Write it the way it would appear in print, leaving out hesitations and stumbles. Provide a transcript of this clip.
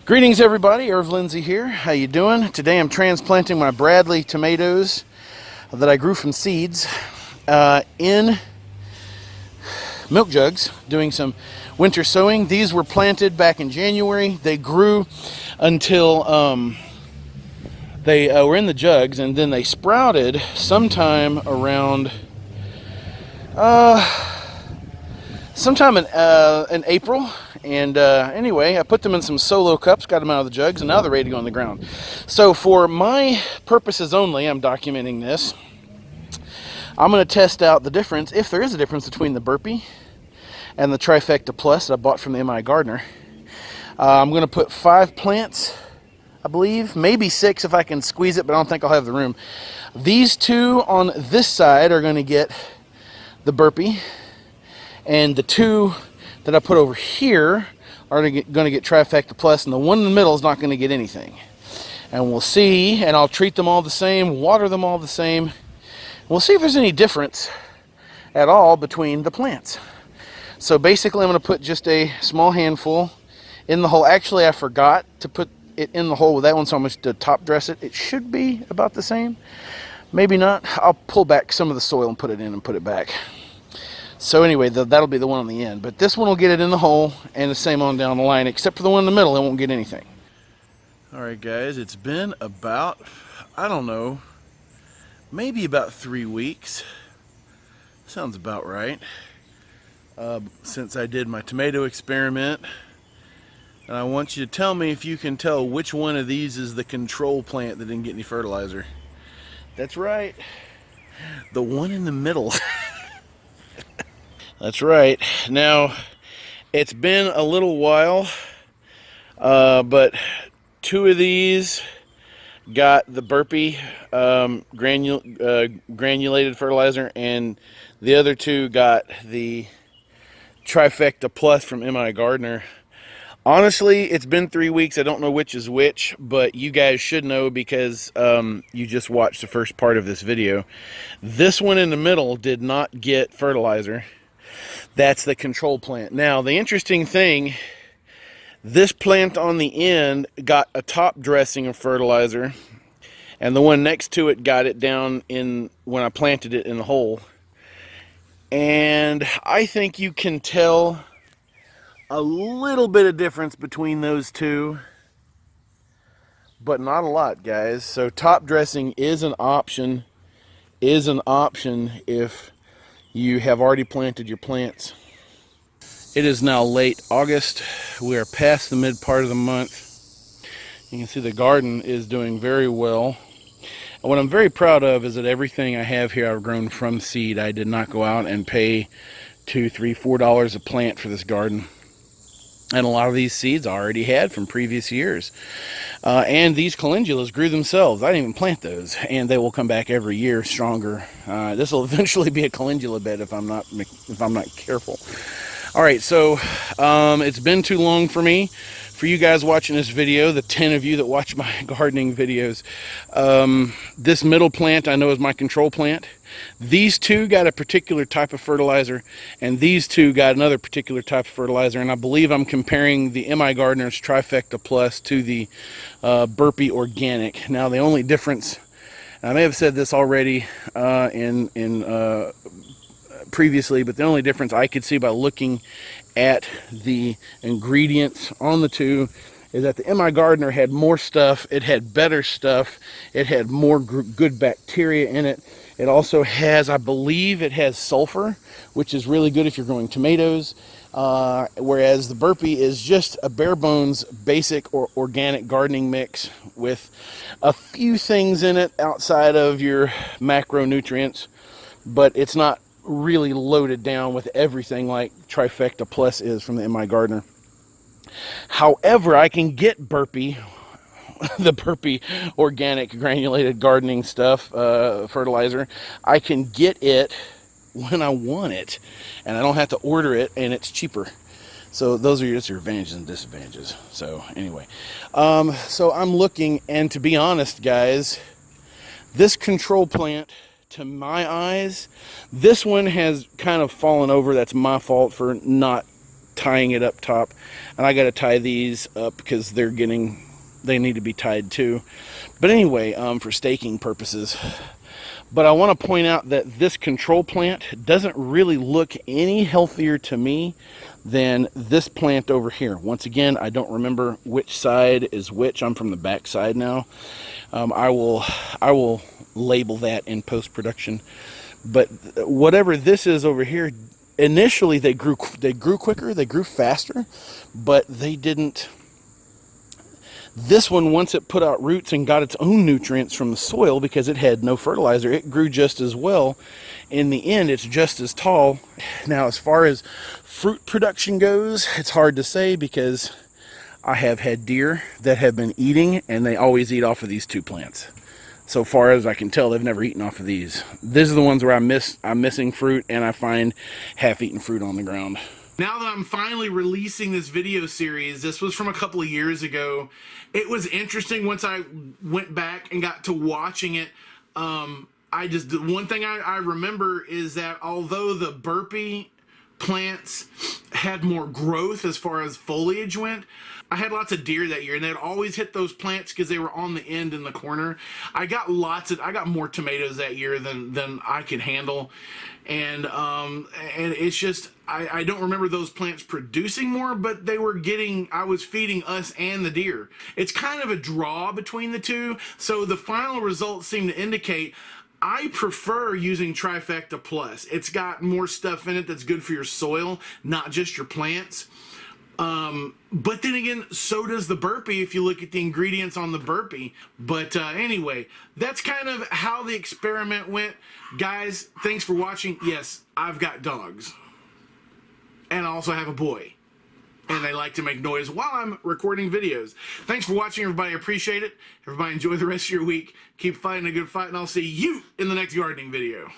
Greetings everybody, Irv Lindsay here. How you doing? Today I'm transplanting my Bradley tomatoes that I grew from seeds in milk jugs, doing some winter sowing. These were planted back in January. They grew until they were in the jugs, and then they sprouted sometime around sometime in April. And anyway, I put them in some solo cups, got them out of the jugs, and now they're ready to go on the ground. So for my purposes only, I'm documenting this. I'm going to test out the difference, if there is a difference, between the Burpee and the Trifecta Plus that I bought from the MIGardener. I'm going to put 5 plants, I believe, maybe 6 if I can squeeze it, but I don't think I'll have the room. These 2 on this side are going to get the Burpee, and the 2 that I put over here are going to get Trifecta Plus, and the one in the middle is not going to get anything. And we'll see, and I'll treat them all the same, water them all the same. We'll see if there's any difference at all between the plants. So basically I'm going to put just a small handful in the hole. Actually, I forgot to put it in the hole with that one, so I'm going to top dress it. It should be about the same. Maybe not. I'll pull back some of the soil and put it in and put it back. So anyway, that'll be the one on the end. But this one will get it in the hole, and the same on down the line, except for the one in the middle, it won't get anything. Alright guys, it's been about, I don't know, maybe about 3 weeks. Sounds about right. Since I did my tomato experiment. And I want you to tell me if you can tell which one of these is the control plant that didn't get any fertilizer. That's right. The one in the middle. That's right. Now, it's been a little while, but 2 of these got the Burpee granulated fertilizer, and the other 2 got the Trifecta Plus from MIGardener. Honestly, it's been 3 weeks. I don't know which is which, but you guys should know because you just watched the first part of this video. This one in the middle did not get fertilizer. That's the control plant. Now, the interesting thing, this plant on the end got a top dressing of fertilizer, and the one next to it got it down in when I planted it in the hole. And I think you can tell a little bit of difference between those 2, but not a lot, guys. So top dressing is an option if you have already planted your plants. It is now late August. We are past the mid part of the month. You can see the garden is doing very well. And what I'm very proud of is that everything I have here I've grown from seed. I did not go out and pay $2, $3, $4 a plant for this garden. And a lot of these seeds I already had from previous years. And these calendulas grew themselves. I didn't even plant those. And they will come back every year stronger. This will eventually be a calendula bed if I'm not careful. All right, so it's been too long for me. For you guys watching this video, the 10 of you that watch my gardening videos, this middle plant I know is my control plant. These 2 got a particular type of fertilizer, and these 2 got another particular type of fertilizer. And I believe I'm comparing the MIGardener's Trifecta Plus to the Burpee Organic. Now, the only difference, and I may have said this already previously, but the only difference I could see by looking at the ingredients on the 2 is that the MIGardener had more stuff, it had better stuff, it had more good bacteria in it. It also has, I believe it has sulfur, which is really good if you're growing tomatoes, whereas the Burpee is just a bare bones basic or organic gardening mix with a few things in it outside of your macronutrients, but it's not really loaded down with everything like Trifecta Plus is from the MIGardener. However, I can get Burpee, the Burpee Organic Granulated Gardening stuff, fertilizer. I can get it when I want it, and I don't have to order it, and it's cheaper. So those are just your advantages and disadvantages. So anyway, so I'm looking, and to be honest, guys, this control plant, to my eyes, this one has kind of fallen over. That's my fault for not tying it up top, and I got to tie these up because they need to be tied too. But anyway, for staking purposes. But I want to point out that this control plant doesn't really look any healthier to me than this plant over here. Once again, I don't remember which side is which. I'm from the back side now. I will label that in post-production. But whatever this is over here, initially they grew quicker, they grew faster, but they didn't. This one, once it put out roots and got its own nutrients from the soil because it had no fertilizer, it grew just as well. In the end, it's just as tall. Now, as far as fruit production goes, it's hard to say because I have had deer that have been eating, and they always eat off of these two plants. So far as I can tell, they've never eaten off of these. These are the ones where I'm missing fruit, and I find half-eaten fruit on the ground. Now that I'm finally releasing this video series, this was from a couple of years ago. It was interesting once I went back and got to watching it. The one thing I remember is that although the Burpee plants had more growth as far as foliage went, I had lots of deer that year, and they'd always hit those plants because they were on the end in the corner. I got more tomatoes that year than I could handle, and it's just I don't remember those plants producing more, but I was feeding us and the deer. It's kind of a draw between the two, so the final results seem to indicate I prefer using Trifecta Plus. It's got more stuff in it that's good for your soil, not just your plants. But then again, so does the Burpee if you look at the ingredients on the Burpee. But anyway, that's kind of how the experiment went. Guys, thanks for watching. Yes, I've got dogs. And I also have a boy. And they like to make noise while I'm recording videos. Thanks for watching, everybody. I appreciate it. Everybody enjoy the rest of your week. Keep fighting a good fight, and I'll see you in the next gardening video.